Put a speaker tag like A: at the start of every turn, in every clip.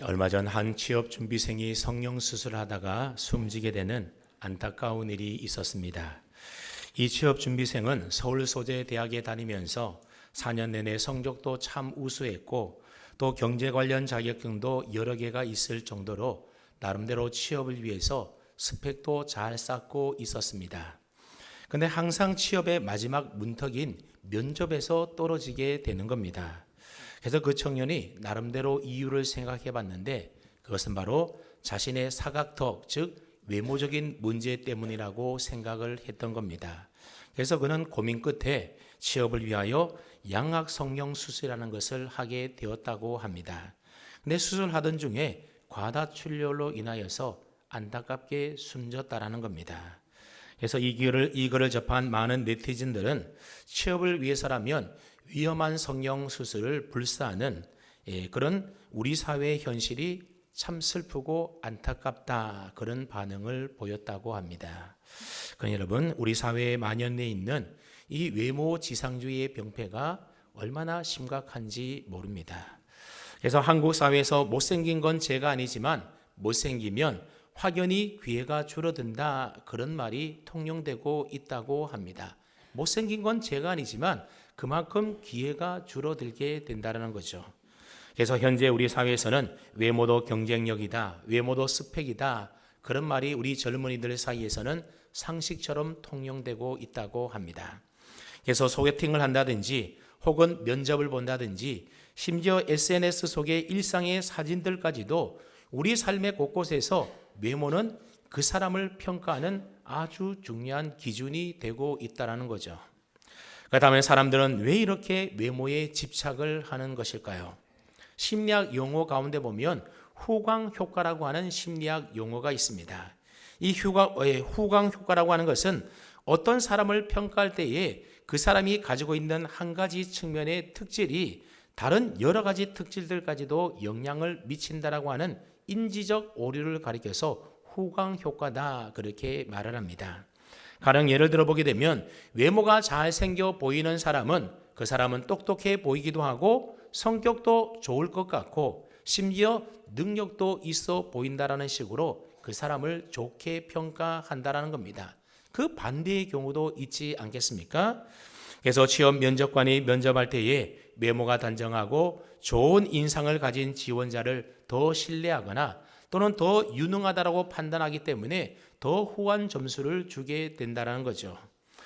A: 얼마 전 한 취업 준비생이 성형 수술을 하다가 숨지게 되는 안타까운 일이 있었습니다. 이 취업 준비생은 서울 소재 대학에 다니면서 4년 내내 성적도 참 우수했고 또 경제 관련 자격증도 여러 개가 있을 정도로 나름대로 취업을 위해서 스펙도 잘 쌓고 있었습니다. 근데 항상 취업의 마지막 문턱인 면접에서 떨어지게 되는 겁니다. 그래서 그 청년이 나름대로 이유를 생각해 봤는데 그것은 바로 자신의 사각턱, 즉 외모적인 문제 때문이라고 생각을 했던 겁니다. 그래서 그는 고민 끝에 취업을 위하여 양악 성형 수술이라는 것을 하게 되었다고 합니다. 근데 수술하던 중에 과다출혈로 인하여서 안타깝게 숨졌다라는 겁니다. 그래서 이 글을 접한 많은 네티즌들은 취업을 위해서라면 위험한 성형 수술을 불사하는 그런 우리 사회의 현실이 참 슬프고 안타깝다, 그런 반응을 보였다고 합니다. 그러니 여러분, 우리 사회에 만연해 있는 이 외모 지상주의의 병폐가 얼마나 심각한지 모릅니다. 그래서 한국 사회에서 못생긴 건 죄가 아니지만 못생기면 확연히 기회가 줄어든다, 그런 말이 통용되고 있다고 합니다. 못생긴 건 죄가 아니지만 그만큼 기회가 줄어들게 된다는 거죠. 그래서 현재 우리 사회에서는 외모도 경쟁력이다, 외모도 스펙이다, 그런 말이 우리 젊은이들 사이에서는 상식처럼 통용되고 있다고 합니다. 그래서 소개팅을 한다든지 혹은 면접을 본다든지 심지어 SNS 속의 일상의 사진들까지도 우리 삶의 곳곳에서 외모는 그 사람을 평가하는 아주 중요한 기준이 되고 있다는 거죠. 그 다음에 사람들은 왜 이렇게 외모에 집착을 하는 것일까요? 심리학 용어 가운데 보면 후광 효과라고 하는 심리학 용어가 있습니다. 이 후광 효과라고 하는 것은 어떤 사람을 평가할 때에 그 사람이 가지고 있는 한 가지 측면의 특질이 다른 여러 가지 특질들까지도 영향을 미친다라고 하는 인지적 오류를 가리켜서 후광 효과다, 그렇게 말을 합니다. 가령 예를 들어 보게 되면 외모가 잘생겨 보이는 사람은 그 사람은 똑똑해 보이기도 하고 성격도 좋을 것 같고 심지어 능력도 있어 보인다라는 식으로 그 사람을 좋게 평가한다라는 겁니다. 그 반대의 경우도 있지 않겠습니까? 그래서 취업 면접관이 면접할 때에 외모가 단정하고 좋은 인상을 가진 지원자를 더 신뢰하거나 또는 더 유능하다라고 판단하기 때문에 더 후한 점수를 주게 된다는 거죠.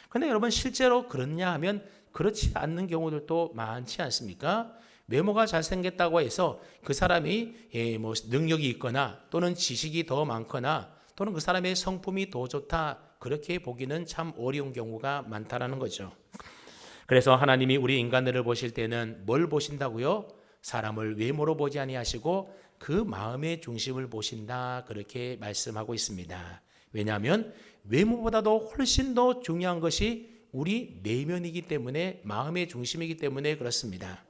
A: 그런데 여러분, 실제로 그렇냐 하면 그렇지 않는 경우들도 많지 않습니까? 외모가 잘생겼다고 해서 그 사람이 능력이 있거나 또는 지식이 더 많거나 또는 그 사람의 성품이 더 좋다, 그렇게 보기는 참 어려운 경우가 많다라는 거죠. 그래서 하나님이 우리 인간들을 보실 때는 뭘 보신다고요? 사람을 외모로 보지 아니하시고 그 마음의 중심을 보신다, 그렇게 말씀하고 있습니다. 왜냐하면 외모보다도 훨씬 더 중요한 것이 우리 내면이기 때문에, 마음의 중심이기 때문에 그렇습니다.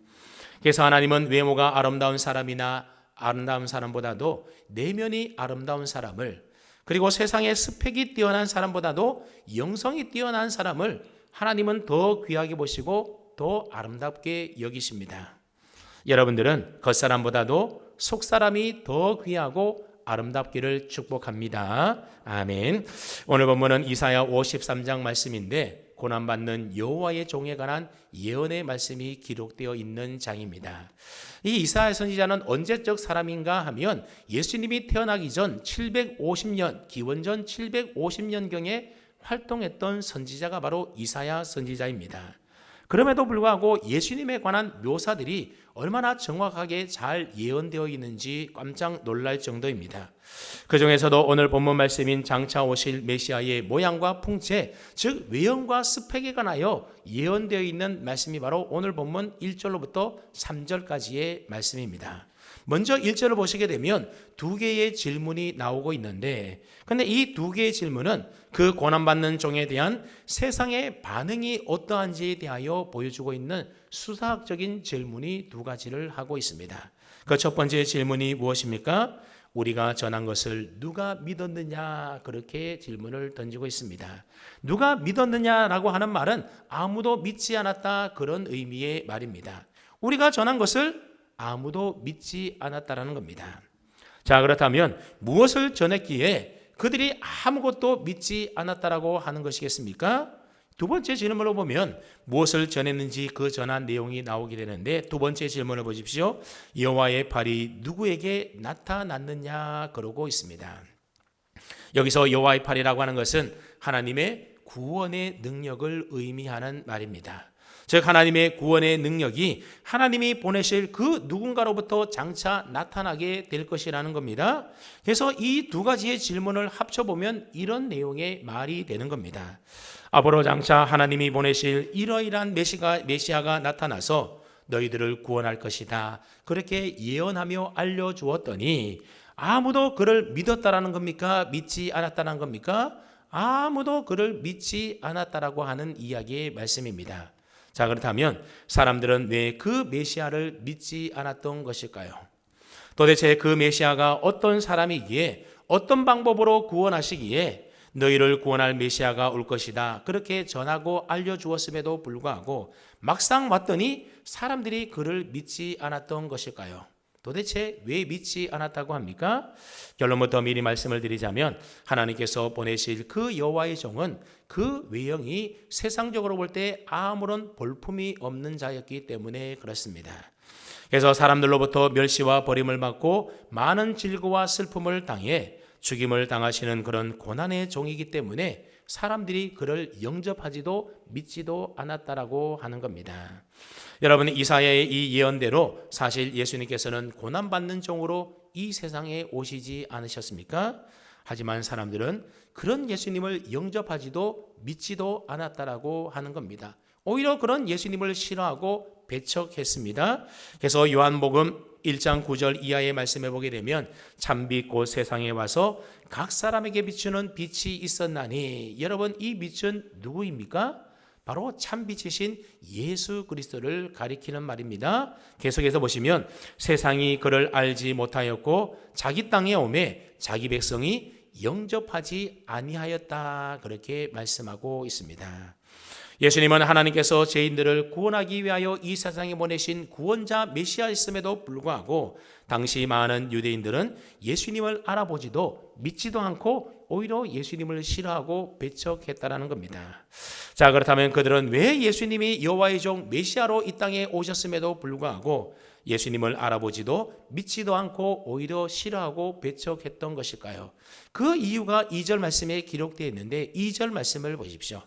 A: 그래서 하나님은 외모가 아름다운 사람이나 아름다운 사람보다도 내면이 아름다운 사람을, 그리고 세상의 스펙이 뛰어난 사람보다도 영성이 뛰어난 사람을 하나님은 더 귀하게 보시고 더 아름답게 여기십니다. 여러분들은 겉사람보다도 속사람이 더 귀하고 아름답기를 축복합니다. 아멘. 오늘 본문은 이사야 53장 말씀인데 고난받는 여호와의 종에 관한 예언의 말씀이 기록되어 있는 장입니다. 이 이사야 선지자는 언제적 사람인가 하면 예수님이 태어나기 전 750년, 기원전 750년경에 활동했던 선지자가 바로 이사야 선지자입니다. 그럼에도 불구하고 예수님에 관한 묘사들이 얼마나 정확하게 잘 예언되어 있는지 깜짝 놀랄 정도입니다. 그 중에서도 오늘 본문 말씀인 장차 오실 메시아의 모양과 풍채, 즉 외형과 스펙에 관하여 예언되어 있는 말씀이 바로 오늘 본문 1절로부터 3절까지의 말씀입니다. 먼저 1절을 보시게 되면 두 개의 질문이 나오고 있는데, 근데 이 두 개의 질문은 그 고난받는 종에 대한 세상의 반응이 어떠한지에 대하여 보여주고 있는 수사학적인 질문이 두 가지를 하고 있습니다. 그 첫 번째 질문이 무엇입니까? 우리가 전한 것을 누가 믿었느냐, 그렇게 질문을 던지고 있습니다. 누가 믿었느냐라고 하는 말은 아무도 믿지 않았다, 그런 의미의 말입니다. 우리가 전한 것을 아무도 믿지 않았다라는 겁니다. 자, 그렇다면 무엇을 전했기에 그들이 아무것도 믿지 않았다라고 하는 것이겠습니까? 두 번째 질문을 보면 무엇을 전했는지 그 전한 내용이 나오게 되는데, 두 번째 질문을 보십시오. 여호와의 팔이 누구에게 나타났느냐 그러고 있습니다. 여기서 여호와의 팔이라고 하는 것은 하나님의 구원의 능력을 의미하는 말입니다. 즉 하나님의 구원의 능력이 하나님이 보내실 그 누군가로부터 장차 나타나게 될 것이라는 겁니다. 그래서 이 두 가지의 질문을 합쳐보면 이런 내용의 말이 되는 겁니다. 앞으로 장차 하나님이 보내실 이러이러한 메시아가 나타나서 너희들을 구원할 것이다, 그렇게 예언하며 알려주었더니 아무도 그를 믿었다라는 겁니까? 믿지 않았다는 겁니까? 아무도 그를 믿지 않았다라고 하는 이야기의 말씀입니다. 자, 그렇다면 사람들은 왜 그 메시아를 믿지 않았던 것일까요? 도대체 그 메시아가 어떤 사람이기에, 어떤 방법으로 구원하시기에 너희를 구원할 메시아가 올 것이다, 그렇게 전하고 알려주었음에도 불구하고 막상 왔더니 사람들이 그를 믿지 않았던 것일까요? 도대체 왜 믿지 않았다고 합니까? 결론부터 미리 말씀을 드리자면 하나님께서 보내실 그 여호와의 종은 그 외형이 세상적으로 볼 때 아무런 볼품이 없는 자였기 때문에 그렇습니다. 그래서 사람들로부터 멸시와 버림을 받고 많은 질고와 슬픔을 당해 죽임을 당하시는 그런 고난의 종이기 때문에 사람들이 그를 영접하지도 믿지도 않았다라고 하는 겁니다. 여러분, 이사야의 이 예언대로 사실 예수님께서는 고난받는 종으로 이 세상에 오시지 않으셨습니까? 하지만 사람들은 그런 예수님을 영접하지도 믿지도 않았다라고 하는 겁니다. 오히려 그런 예수님을 싫어하고 배척했습니다. 그래서 요한복음 1장 9절 이하의 말씀해 보게 되면 참빛 곧 세상에 와서 각 사람에게 비추는 빛이 있었나니, 여러분 이 빛은 누구입니까? 바로 참빛이신 예수 그리스도를 가리키는 말입니다. 계속해서 보시면 세상이 그를 알지 못하였고 자기 땅에 오매 자기 백성이 영접하지 아니하였다, 그렇게 말씀하고 있습니다. 예수님은 하나님께서 죄인들을 구원하기 위하여 이 세상에 보내신 구원자 메시아였음에도 불구하고 당시 많은 유대인들은 예수님을 알아보지도 믿지도 않고 오히려 예수님을 싫어하고 배척했다라는 겁니다. 자, 그렇다면 그들은 왜 예수님이 여호와의 종 메시아로 이 땅에 오셨음에도 불구하고 예수님을 알아보지도 믿지도 않고 오히려 싫어하고 배척했던 것일까요? 그 이유가 2절 말씀에 기록되어 있는데 2절 말씀을 보십시오.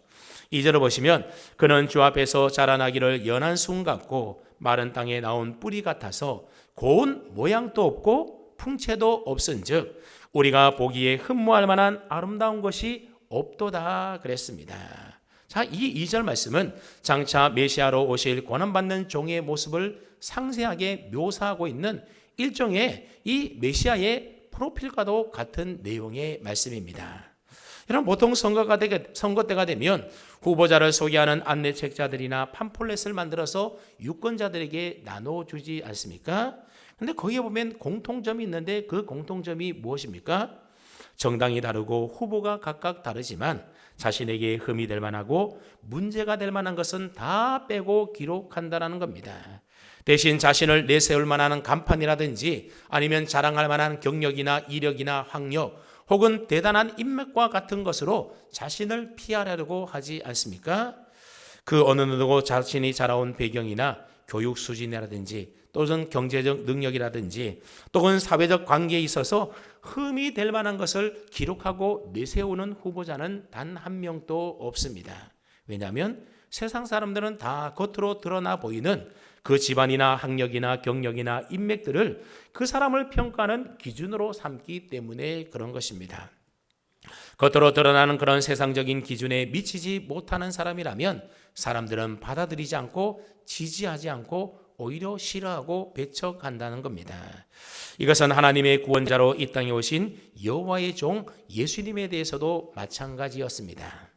A: 2절을 보시면 그는 주 앞에서 자라나기를 연한 순 같고 마른 땅에 나온 뿌리 같아서 고운 모양도 없고 풍채도 없은즉 우리가 보기에 흠모할 만한 아름다운 것이 없도다, 그랬습니다. 자, 이 2절 말씀은 장차 메시아로 오실 고난받는 종의 모습을 상세하게 묘사하고 있는 일종의 이 메시아의 프로필과도 같은 내용의 말씀입니다. 여러분, 보통 선거 때가 되면 후보자를 소개하는 안내책자들이나 팜플렛을 만들어서 유권자들에게 나눠주지 않습니까? 근데 거기에 보면 공통점이 있는데 그 공통점이 무엇입니까? 정당이 다르고 후보가 각각 다르지만 자신에게 흠이 될 만하고 문제가 될 만한 것은 다 빼고 기록한다는 겁니다. 대신 자신을 내세울 만한 간판이라든지 아니면 자랑할 만한 경력이나 이력이나 학력 혹은 대단한 인맥과 같은 것으로 자신을 피하려고 하지 않습니까? 그 어느 누구도 자신이 자라온 배경이나 교육 수준이라든지 또는 경제적 능력이라든지 또는 사회적 관계에 있어서 흠이 될 만한 것을 기록하고 내세우는 후보자는 단 한 명도 없습니다. 왜냐하면 세상 사람들은 다 겉으로 드러나 보이는 그 집안이나 학력이나 경력이나 인맥들을 그 사람을 평가하는 기준으로 삼기 때문에 그런 것입니다. 겉으로 드러나는 그런 세상적인 기준에 미치지 못하는 사람이라면 사람들은 받아들이지 않고 지지하지 않고 오히려 싫어하고 배척한다는 겁니다. 이것은 하나님의 구원자로 이 땅에 오신 여호와의 종 예수님에 대해서도 마찬가지였습니다.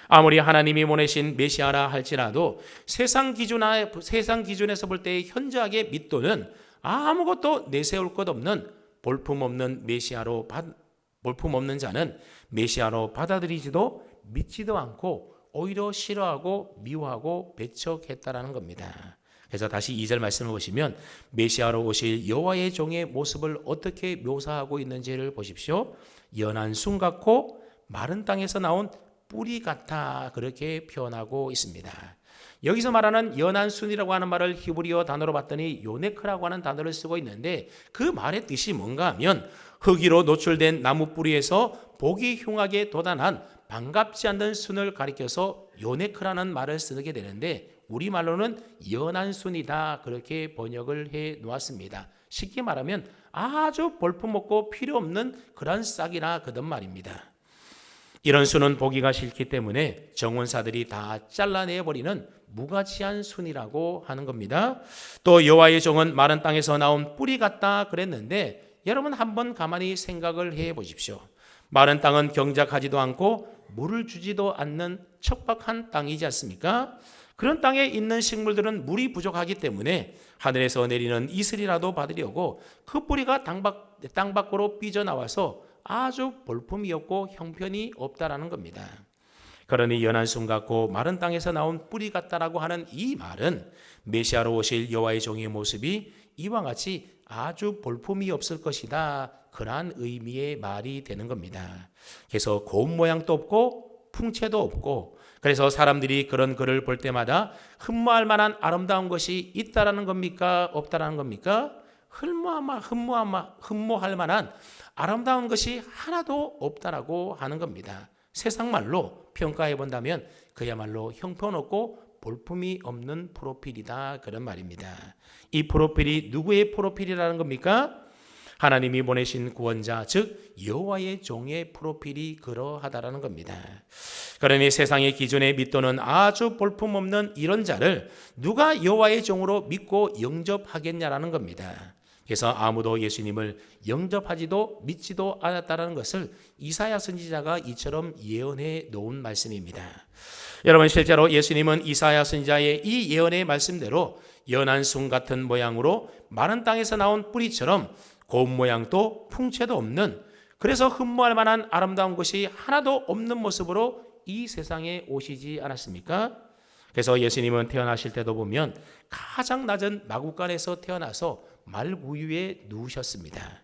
A: 아무리 하나님이 보내신 메시아라 할지라도 세상 기준에서 볼 때 현저하게 믿도는 아무것도 내세울 것 없는 볼품없는 자는 메시아로 받아들이지도 믿지도 않고 오히려 싫어하고 미워하고 배척했다라는 겁니다. 그래서 다시 2절 말씀을 보시면 메시아로 오실 여호와의 종의 모습을 어떻게 묘사하고 있는지를 보십시오. 연한 순 같고 마른 땅에서 나온 뿌리 같아 그렇게 표현하고 있습니다. 여기서 말하는 연한 순이라고 하는 말을 히브리어 단어로 봤더니 요네크라고 하는 단어를 쓰고 있는데 그 말의 뜻이 뭔가 하면 흙위로 노출된 나무 뿌리에서 복이 흉하게 돋아난 반갑지 않는 순을 가리켜서 요네크라는 말을 쓰게 되는데 우리말로는 연한 순이다 그렇게 번역을 해 놓았습니다. 쉽게 말하면 아주 볼품없고 필요 없는 그런 싹이나 그런 말입니다. 이런 순은 보기가 싫기 때문에 정원사들이 다 잘라내버리는 무가치한 순이라고 하는 겁니다. 또 여호와의 종은 마른 땅에서 나온 뿌리 같다 그랬는데 여러분 한번 가만히 생각을 해 보십시오. 마른 땅은 경작하지도 않고 물을 주지도 않는 척박한 땅이지 않습니까? 그런 땅에 있는 식물들은 물이 부족하기 때문에 하늘에서 내리는 이슬이라도 받으려고 그 뿌리가 땅 밖으로 삐져나와서 아주 볼품이 없고 형편이 없다라는 겁니다. 그러니 연한 순 같고 마른 땅에서 나온 뿌리 같다라고 하는 이 말은 메시아로 오실 여호와의 종의 모습이 이와 같이 아주 볼품이 없을 것이다 그러한 의미의 말이 되는 겁니다. 그래서 고운 모양도 없고 풍채도 없고 그래서 사람들이 그런 글을 볼 때마다 흠모할 만한 아름다운 것이 있다라는 겁니까? 없다라는 겁니까? 흠모할 만한 아름다운 것이 하나도 없다라고 하는 겁니다. 세상 말로 평가해 본다면 그야말로 형편없고 볼품이 없는 프로필이다 그런 말입니다. 이 프로필이 누구의 프로필이라는 겁니까? 하나님이 보내신 구원자 즉 여호와의 종의 프로필이 그러하다라는 겁니다. 그러니 세상의 기준에 밑도는 아주 볼품없는 이런 자를 누가 여호와의 종으로 믿고 영접하겠냐라는 겁니다. 그래서 아무도 예수님을 영접하지도 믿지도 않았다는 것을 이사야 선지자가 이처럼 예언해 놓은 말씀입니다. 여러분 실제로 예수님은 이사야 선지자의 이 예언의 말씀대로 연한 순 같은 모양으로 마른 땅에서 나온 뿌리처럼 고운 모양도 풍채도 없는 그래서 흠모할 만한 아름다운 것이 하나도 없는 모습으로 이 세상에 오시지 않았습니까? 그래서 예수님은 태어나실 때도 보면 가장 낮은 마구간에서 태어나서 말구유에 누우셨습니다.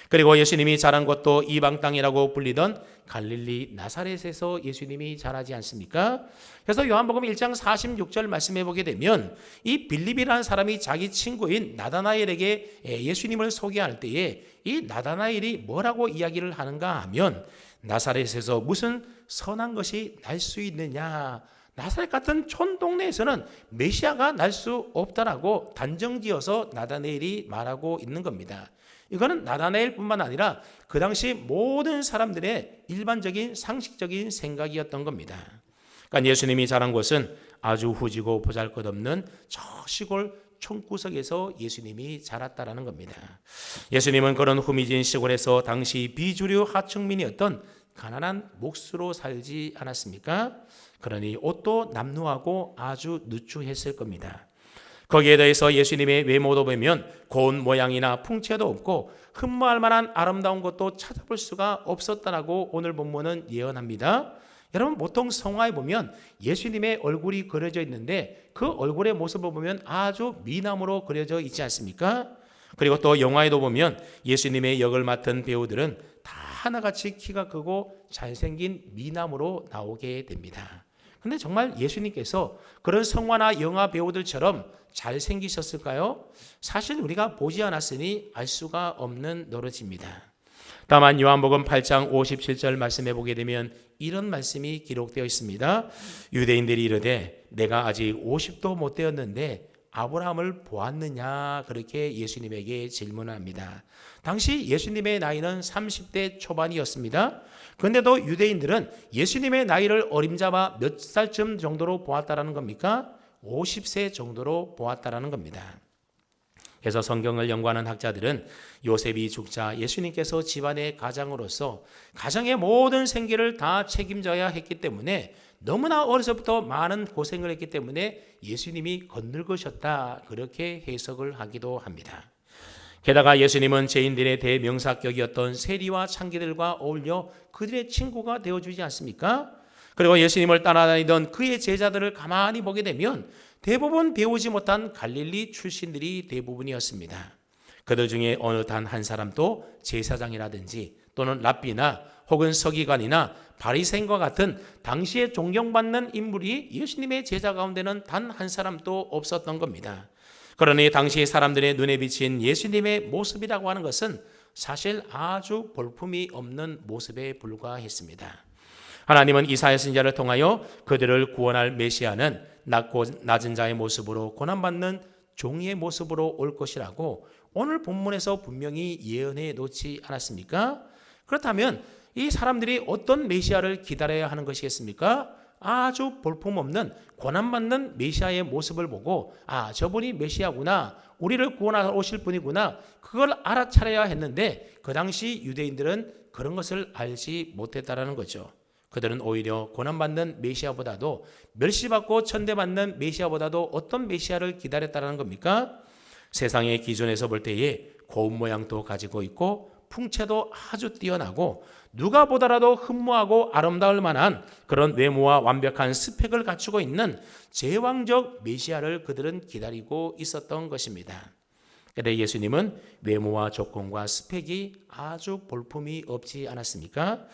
A: 그리고 예수님이 자란 곳도 이방 땅이라고 불리던 갈릴리 나사렛에서 예수님이 자라지 않습니까? 그래서 요한복음 1장 46절 말씀해 보게 되면 이 빌립이라는 사람이 자기 친구인 나다나엘에게 예수님을 소개할 때에 이 나다나엘이 뭐라고 이야기를 하는가 하면 나사렛에서 무슨 선한 것이 날 수 있느냐, 나사렛 같은 촌동네에서는 메시아가 날 수 없다라고 단정지어서 나다나엘이 말하고 있는 겁니다. 이거는 나다나엘뿐만 아니라 그 당시 모든 사람들의 일반적인 상식적인 생각이었던 겁니다. 그러니까 예수님이 자란 곳은 아주 후지고 보잘것없는 저 시골 촌구석에서 예수님이 자랐다라는 겁니다. 예수님은 그런 후미진 시골에서 당시 비주류 하층민이었던 가난한 몫으로 살지 않았습니까? 그러니 옷도 남루하고 아주 누추했을 겁니다. 거기에 대해서 예수님의 외모도 보면 고운 모양이나 풍채도 없고 흠모할 만한 아름다운 것도 찾아볼 수가 없었다라고 오늘 본문은 예언합니다. 여러분 보통 성화에 보면 예수님의 얼굴이 그려져 있는데 그 얼굴의 모습을 보면 아주 미남으로 그려져 있지 않습니까? 그리고 또 영화에도 보면 예수님의 역을 맡은 배우들은 다 하나같이 키가 크고 잘생긴 미남으로 나오게 됩니다. 근데 정말 예수님께서 그런 성화나 영화 배우들처럼 잘생기셨을까요? 사실 우리가 보지 않았으니 알 수가 없는 노릇입니다. 다만 요한복음 8장 57절 말씀해 보게 되면 이런 말씀이 기록되어 있습니다. 유대인들이 이르되 내가 아직 50도 못 되었는데 아브라함을 보았느냐 그렇게 예수님에게 질문합니다. 당시 예수님의 나이는 30대 초반이었습니다. 그런데도 유대인들은 예수님의 나이를 어림잡아 몇 살쯤 정도로 보았다라는 겁니까? 50세 정도로 보았다라는 겁니다. 그래서 성경을 연구하는 학자들은 요셉이 죽자 예수님께서 집안의 가장으로서 가정의 모든 생계를 다 책임져야 했기 때문에 너무나 어려서부터 많은 고생을 했기 때문에 예수님이 건늙으셨다 그렇게 해석을 하기도 합니다. 게다가 예수님은 죄인들의 대명사격이었던 세리와 창기들과 어울려 그들의 친구가 되어주지 않습니까? 그리고 예수님을 따라다니던 그의 제자들을 가만히 보게 되면 대부분 배우지 못한 갈릴리 출신들이 대부분이었습니다. 그들 중에 어느 단 한 사람도 제사장이라든지 또는 랍비나 혹은 서기관이나 바리새인과 같은 당시에 존경받는 인물이 예수님의 제자 가운데는 단 한 사람도 없었던 겁니다. 그러니 당시 사람들의 눈에 비친 예수님의 모습이라고 하는 것은 사실 아주 볼품이 없는 모습에 불과했습니다. 하나님은 이사야 선지자를 통하여 그들을 구원할 메시아는 낮고 낮은 자의 모습으로 고난받는 종의 모습으로 올 것이라고 오늘 본문에서 분명히 예언해 놓지 않았습니까? 그렇다면 이 사람들이 어떤 메시아를 기다려야 하는 것이겠습니까? 아주 볼품없는 고난받는 메시아의 모습을 보고 저분이 메시아구나, 우리를 구원하러 오실 분이구나, 그걸 알아차려야 했는데 그 당시 유대인들은 그런 것을 알지 못했다라는 거죠. 그들은 오히려 고난받는 메시아보다도 멸시받고 천대받는 메시아보다도 어떤 메시아를 기다렸다는 겁니까? 세상의 기준에서 볼 때에 고운 모양도 가지고 있고 풍채도 아주 뛰어나고 누가 보더라도 흠모하고 아름다울 만한 그런 외모와 완벽한 스펙을 갖추고 있는 제왕적 메시아를 그들은 기다리고 있었던 것입니다. 그런데 예수님은 외모와 조건과 스펙이 아주 볼품이 없지 않았습니까?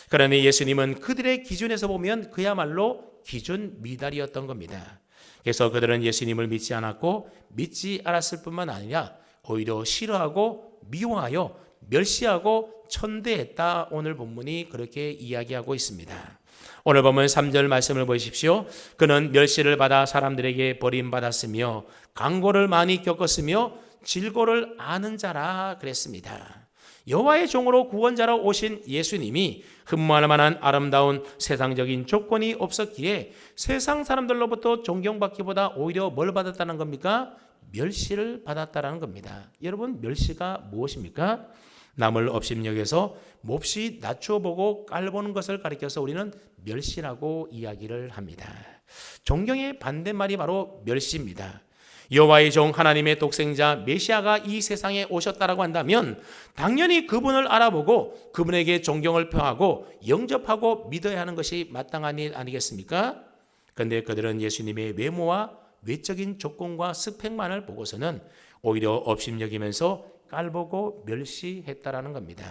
A: 그러니 예수님은 그들의 기준에서 보면 그야말로 기준 미달이었던 겁니다. 그래서 그들은 예수님을 믿지 않았고 믿지 않았을 뿐만 아니라 오히려 싫어하고 미워하여 멸시하고 천대했다. 오늘 본문이 그렇게 이야기하고 있습니다. 오늘 보면 3절 말씀을 보십시오. 그는 멸시를 받아 사람들에게 버림받았으며 강고를 많이 겪었으며 질고를 아는 자라 그랬습니다. 여호와의 종으로 구원자로 오신 예수님이 흠모할 만한 아름다운 세상적인 조건이 없었기에 세상 사람들로부터 존경받기보다 오히려 뭘 받았다는 겁니까? 멸시를 받았다는 겁니다. 여러분, 멸시가 무엇입니까? 남을 업심여겨서 몹시 낮춰보고 깔보는 것을 가리켜서 우리는 멸시라고 이야기를 합니다. 존경의 반대말이 바로 멸시입니다. 여호와의 종 하나님의 독생자 메시아가 이 세상에 오셨다라고 한다면 당연히 그분을 알아보고 그분에게 존경을 표하고 영접하고 믿어야 하는 것이 마땅한 일 아니겠습니까? 그런데 그들은 예수님의 외모와 외적인 조건과 스펙만을 보고서는 오히려 업심여기면서 깔보고 멸시했다라는 겁니다.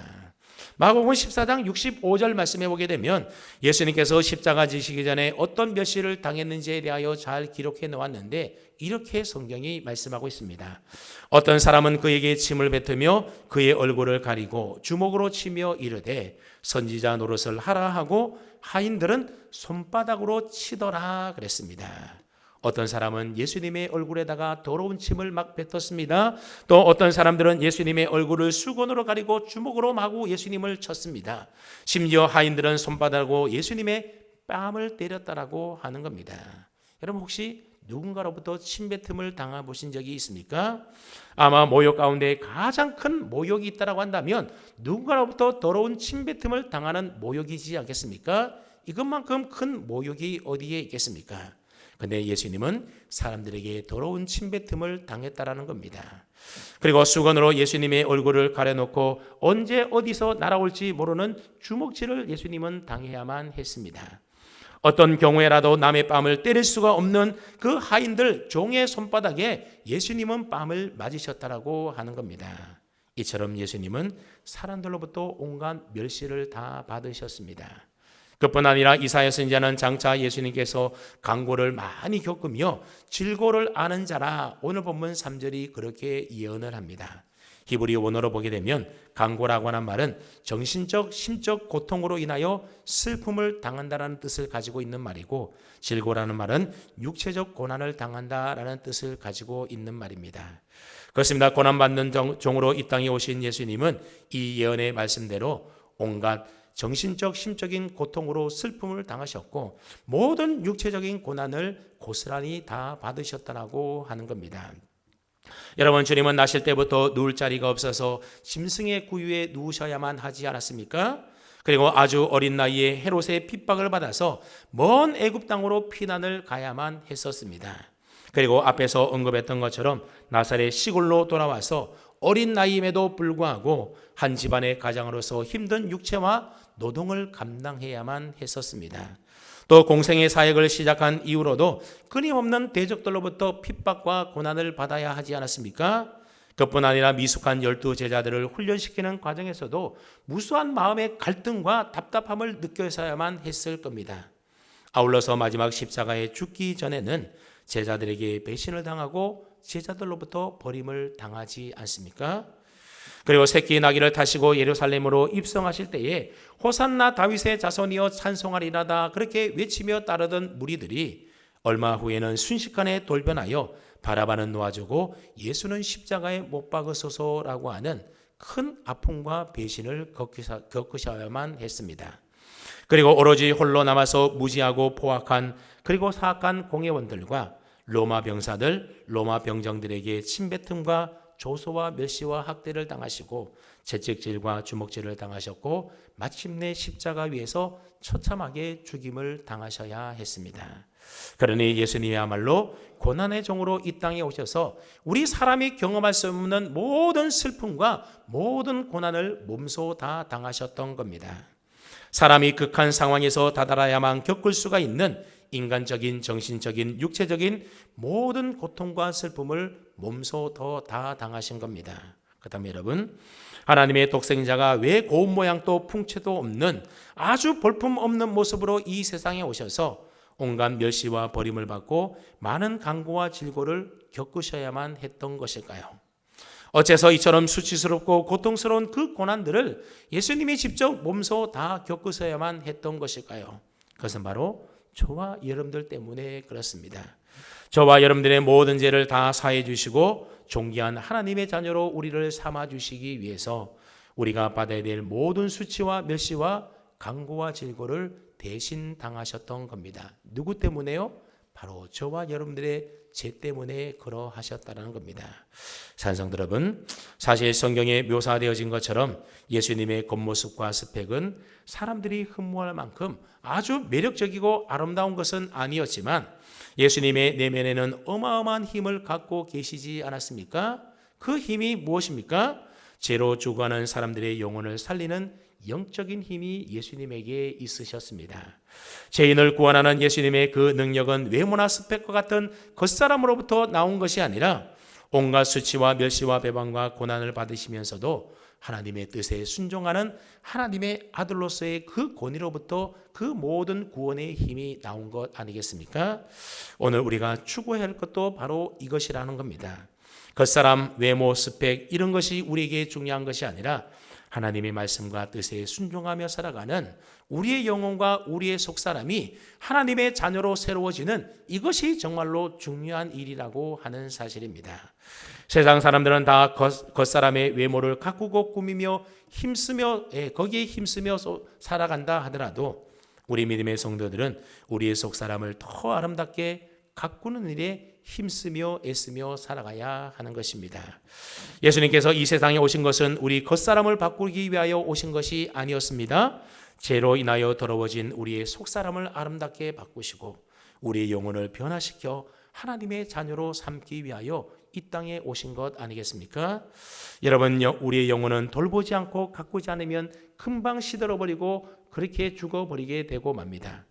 A: 마가복음 14장 65절 말씀해 보게 되면 예수님께서 십자가 지시기 전에 어떤 멸시를 당했는지에 대하여 잘 기록해 놓았는데 이렇게 성경이 말씀하고 있습니다. 어떤 사람은 그에게 침을 뱉으며 그의 얼굴을 가리고 주먹으로 치며 이르되 선지자 노릇을 하라 하고 하인들은 손바닥으로 치더라 그랬습니다. 어떤 사람은 예수님의 얼굴에다가 더러운 침을 막 뱉었습니다. 또 어떤 사람들은 예수님의 얼굴을 수건으로 가리고 주먹으로 마구 예수님을 쳤습니다. 심지어 하인들은 손바닥으로 예수님의 뺨을 때렸다라고 하는 겁니다. 여러분, 혹시 누군가로부터 침뱉음을 당해보신 적이 있습니까? 아마 모욕 가운데 가장 큰 모욕이 있다고 한다면 누군가로부터 더러운 침뱉음을 당하는 모욕이지 않겠습니까? 이것만큼 큰 모욕이 어디에 있겠습니까? 근데 예수님은 사람들에게 더러운 침뱉음을 당했다라는 겁니다. 그리고 수건으로 예수님의 얼굴을 가려놓고 언제 어디서 날아올지 모르는 주먹질을 예수님은 당해야만 했습니다. 어떤 경우에라도 남의 뺨을 때릴 수가 없는 그 하인들 종의 손바닥에 예수님은 뺨을 맞으셨다라고 하는 겁니다. 이처럼 예수님은 사람들로부터 온갖 멸시를 다 받으셨습니다. 그뿐 아니라 이사야 선지자는 장차 예수님께서 강고를 많이 겪으며 질고를 아는 자라 오늘 본문 3절이 그렇게 예언을 합니다. 히브리 원어로 보게 되면 강고라고 하는 말은 정신적, 심적 고통으로 인하여 슬픔을 당한다라는 뜻을 가지고 있는 말이고 질고라는 말은 육체적 고난을 당한다라는 뜻을 가지고 있는 말입니다. 그렇습니다. 고난받는 종으로 이 땅에 오신 예수님은 이 예언의 말씀대로 온갖 정신적, 심적인 고통으로 슬픔을 당하셨고 모든 육체적인 고난을 고스란히 다 받으셨다고 하는 겁니다. 여러분, 주님은 나실 때부터 누울 자리가 없어서 짐승의 구유에 누우셔야만 하지 않았습니까? 그리고 아주 어린 나이에 헤롯의 핍박을 받아서 먼 애굽 땅으로 피난을 가야만 했었습니다. 그리고 앞에서 언급했던 것처럼 나사렛 시골로 돌아와서 어린 나이임에도 불구하고 한 집안의 가장으로서 힘든 육체와 노동을 감당해야만 했었습니다. 또 공생의 사역을 시작한 이후로도 끊임없는 대적들로부터 핍박과 고난을 받아야 하지 않았습니까? 그뿐 아니라 미숙한 12 제자들을 훈련시키는 과정에서도 무수한 마음의 갈등과 답답함을 느껴야만 했을 겁니다. 아울러서 마지막 십자가에 죽기 전에는 제자들에게 배신을 당하고 제자들로부터 버림을 당하지 않습니까? 그리고 새끼 나귀를 타시고 예루살렘으로 입성하실 때에 호산나 다윗의 자손이여 찬송하리라다 그렇게 외치며 따르던 무리들이 얼마 후에는 순식간에 돌변하여 바라바는 놓아주고 예수는 십자가에 못 박으소서라고 하는 큰 아픔과 배신을 겪으셔야만 했습니다. 그리고 오로지 홀로 남아서 무지하고 포악한 그리고 사악한 공회원들과 로마 병사들, 로마 병정들에게 침뱉음과 조소와 멸시와 학대를 당하시고 채찍질과 주먹질을 당하셨고 마침내 십자가 위에서 처참하게 죽임을 당하셔야 했습니다. 그러니 예수님이야말로 고난의 종으로 이 땅에 오셔서 우리 사람이 경험할 수 없는 모든 슬픔과 모든 고난을 몸소 다 당하셨던 겁니다. 사람이 극한 상황에서 다다라야만 겪을 수가 있는 인간적인, 정신적인, 육체적인 모든 고통과 슬픔을 몸소 다 당하신 겁니다. 그 다음에 여러분, 하나님의 독생자가 왜 고운 모양도 풍채도 없는 아주 볼품없는 모습으로 이 세상에 오셔서 온갖 멸시와 버림을 받고 많은 강고와 질고를 겪으셔야만 했던 것일까요? 어째서 이처럼 수치스럽고 고통스러운 그 고난들을 예수님이 직접 몸소 다 겪으셔야만 했던 것일까요? 그것은 바로 저와 여러분들 때문에 그렇습니다. 저와 여러분들의 모든 죄를 다 사해 주시고 존귀한 하나님의 자녀로 우리를 삼아 주시기 위해서 우리가 받아야 될 모든 수치와 멸시와 강고와 질고를 대신 당하셨던 겁니다. 누구 때문에요? 바로 저와 여러분들의 죄 때문에 그러하셨다는 겁니다. 산성들 여러분, 사실 성경에 묘사되어진 것처럼 예수님의 겉모습과 스펙은 사람들이 흠모할 만큼 아주 매력적이고 아름다운 것은 아니었지만 예수님의 내면에는 어마어마한 힘을 갖고 계시지 않았습니까? 그 힘이 무엇입니까? 죄로 죽어가는 사람들의 영혼을 살리는 영적인 힘이 예수님에게 있으셨습니다. 죄인을 구원하는 예수님의 그 능력은 외모나 스펙과 같은 겉사람으로부터 나온 것이 아니라 온갖 수치와 멸시와 배반과 고난을 받으시면서도 하나님의 뜻에 순종하는 하나님의 아들로서의 그 권위로부터 그 모든 구원의 힘이 나온 것 아니겠습니까? 오늘 우리가 추구해야 할 것도 바로 이것이라는 겁니다. 겉사람, 외모, 스펙 이런 것이 우리에게 중요한 것이 아니라 하나님의 말씀과 뜻에 순종하며 살아가는 우리의 영혼과 우리의 속사람이 하나님의 자녀로 새로워지는 이것이 정말로 중요한 일이라고 하는 사실입니다. 세상 사람들은 다 겉사람의 외모를 가꾸고 꾸미며 거기에 힘쓰며 살아간다 하더라도 우리 믿음의 성도들은 우리의 속사람을 더 아름답게 가꾸는 일에 힘쓰며 애쓰며 살아가야 하는 것입니다. 예수님께서 이 세상에 오신 것은 우리 겉사람을 바꾸기 위하여 오신 것이 아니었습니다. 죄로 인하여 더러워진 우리의 속사람을 아름답게 바꾸시고 우리의 영혼을 변화시켜 하나님의 자녀로 삼기 위하여 이 땅에 오신 것 아니겠습니까? 여러분, 우리의 영혼은 돌보지 않고 가꾸지 않으면 금방 시들어버리고 그렇게 죽어버리게 되고 맙니다.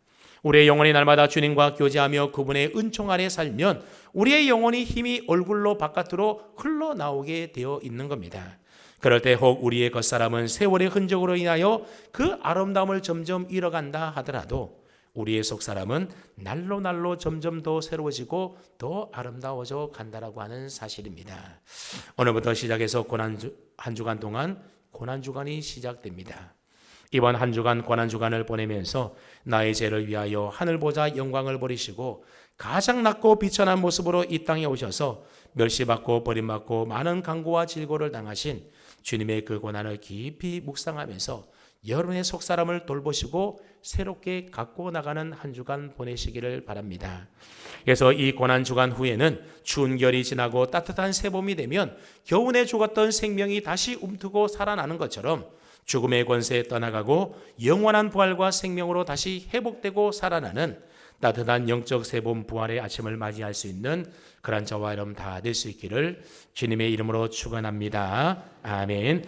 A: 우리의 영혼이 날마다 주님과 교제하며 그분의 은총 아래 살면 우리의 영혼이 힘이 얼굴로 바깥으로 흘러나오게 되어 있는 겁니다. 그럴 때 혹 우리의 겉사람은 세월의 흔적으로 인하여 그 아름다움을 점점 잃어간다 하더라도 우리의 속사람은 날로 점점 더 새로워지고 더 아름다워져 간다라고 하는 사실입니다. 오늘부터 시작해서 한 주간 동안 고난주간이 시작됩니다. 이번 한 주간 고난주간을 보내면서 나의 죄를 위하여 하늘 보자 영광을 버리시고 가장 낮고 비천한 모습으로 이 땅에 오셔서 멸시받고 버림받고 많은 강고와 질고를 당하신 주님의 그 고난을 깊이 묵상하면서 여러분의 속사람을 돌보시고 새롭게 갖고 나가는 한 주간 보내시기를 바랍니다. 그래서 이 고난주간 후에는 추운 겨울이 지나고 따뜻한 새봄이 되면 겨우내 죽었던 생명이 다시 움트고 살아나는 것처럼 죽음의 권세에 떠나가고 영원한 부활과 생명으로 다시 회복되고 살아나는 따뜻한 영적 새봄 부활의 아침을 맞이할 수 있는 그런 저와 여러분 다 될 수 있기를 주님의 이름으로 축원합니다. 아멘.